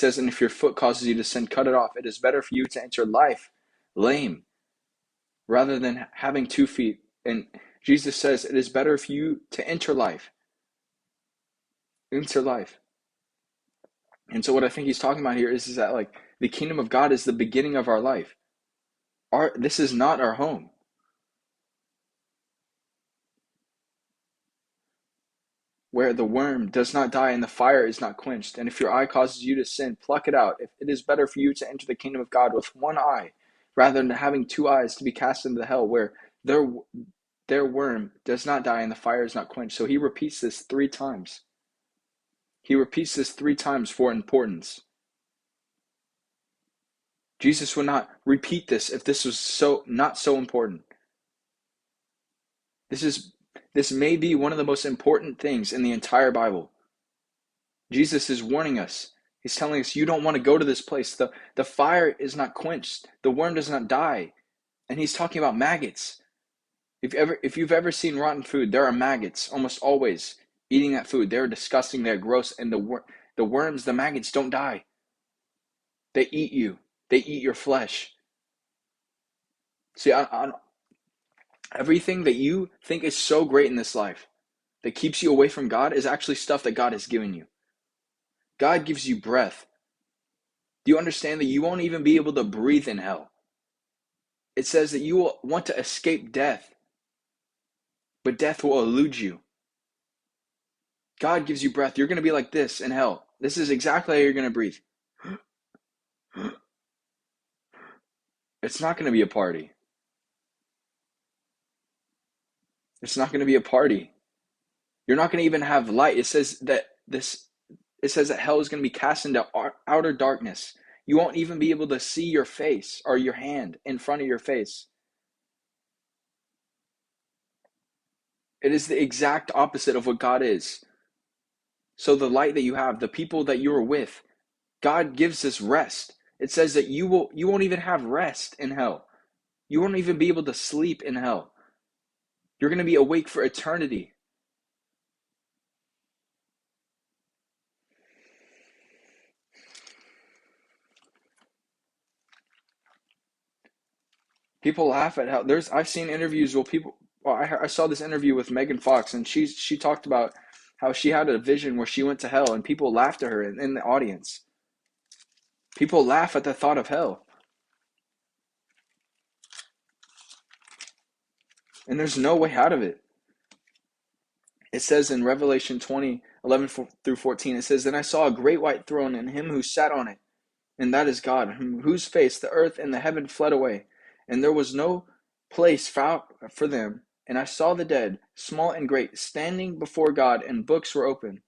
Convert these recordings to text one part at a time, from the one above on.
says, and if your foot causes you to sin, cut it off. It is better for you to enter life lame rather than having 2 feet. And Jesus says it is better for you to enter life. Enter life. And so what I think he's talking about here is that like the kingdom of God is the beginning of our life. This is not our home. Where the worm does not die and the fire is not quenched. And if your eye causes you to sin, pluck it out. If it is better for you to enter the kingdom of God with one eye, rather than having 2 eyes to be cast into the hell, where their worm does not die and the fire is not quenched. So he repeats this 3 times. He repeats this 3 times for importance. Jesus would not repeat this if this was not so important. This may be one of the most important things in the entire Bible. Jesus is warning us. He's telling us, you don't want to go to this place. The fire is not quenched. The worm does not die. And he's talking about maggots. If you've ever seen rotten food, there are maggots almost always eating that food. They're disgusting. They're gross. And the worms, the maggots don't die. They eat you. They eat your flesh. See, everything that you think is so great in this life that keeps you away from God is actually stuff that God has given you. God gives you breath. Do you understand that you won't even be able to breathe in hell? It says that you will want to escape death, but death will elude you. God gives you breath. You're going to be like this in hell. This is exactly how you're going to breathe. It's not going to be a party. It's not going to be a party. You're not going to even have light. It says that hell is going to be cast into outer darkness. You won't even be able to see your face or your hand in front of your face. It is the exact opposite of what God is. So the light that you have, the people that you are with, God gives us rest. It says that you won't even have rest in hell. You won't even be able to sleep in hell. You're going to be awake for eternity. People laugh at how I've seen interviews where I saw this interview with Megan Fox, and she talked about how she had a vision where she went to hell and people laughed at her in the audience. People laugh at the thought of hell. And there's no way out of it. It says in Revelation 20:11-14, it says, "Then I saw a great white throne and him who sat on it, and that is God, whose face the earth and the heaven fled away, and there was no place found for them. And I saw the dead, small and great, standing before God, and books were open.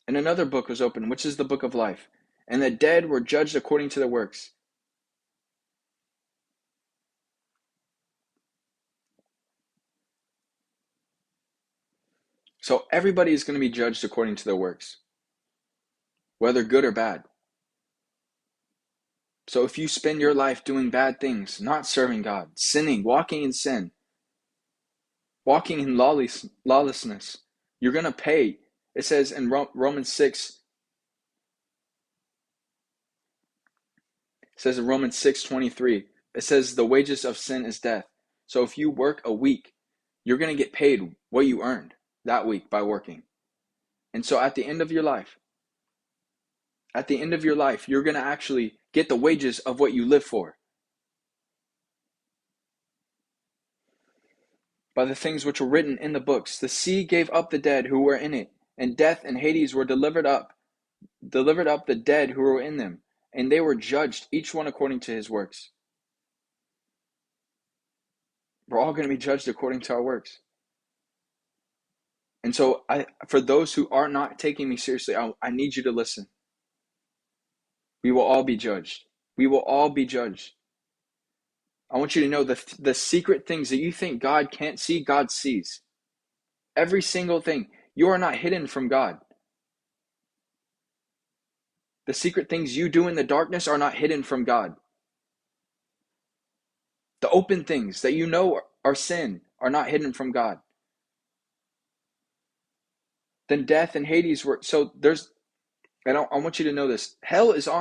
And another book was opened, which is the book of life. And the dead were judged according to their works." So everybody is going to be judged according to their works, whether good or bad. So if you spend your life doing bad things, not serving God, sinning, walking in sin, walking in lawlessness, you're going to pay. It says in Romans 6, it says in Romans 6:23, it says the wages of sin is death. So if you work a week, you're going to get paid what you earned that week by working. And so at the end of your life, you're going to actually get the wages of what you live for. By the things which were written in the books, the sea gave up the dead who were in it, and death and Hades were delivered up the dead who were in them, and they were judged, each one according to his works. We're all going to be judged according to our works. And so for those who are not taking me seriously, I need you to listen. We will all be judged. We will all be judged. I want you to know the secret things that you think God can't see, God sees. Every single thing. You are not hidden from God. The secret things you do in the darkness are not hidden from God. The open things that you know are sin are not hidden from God. Then death and Hades were, so And I want you to know this. Hell is on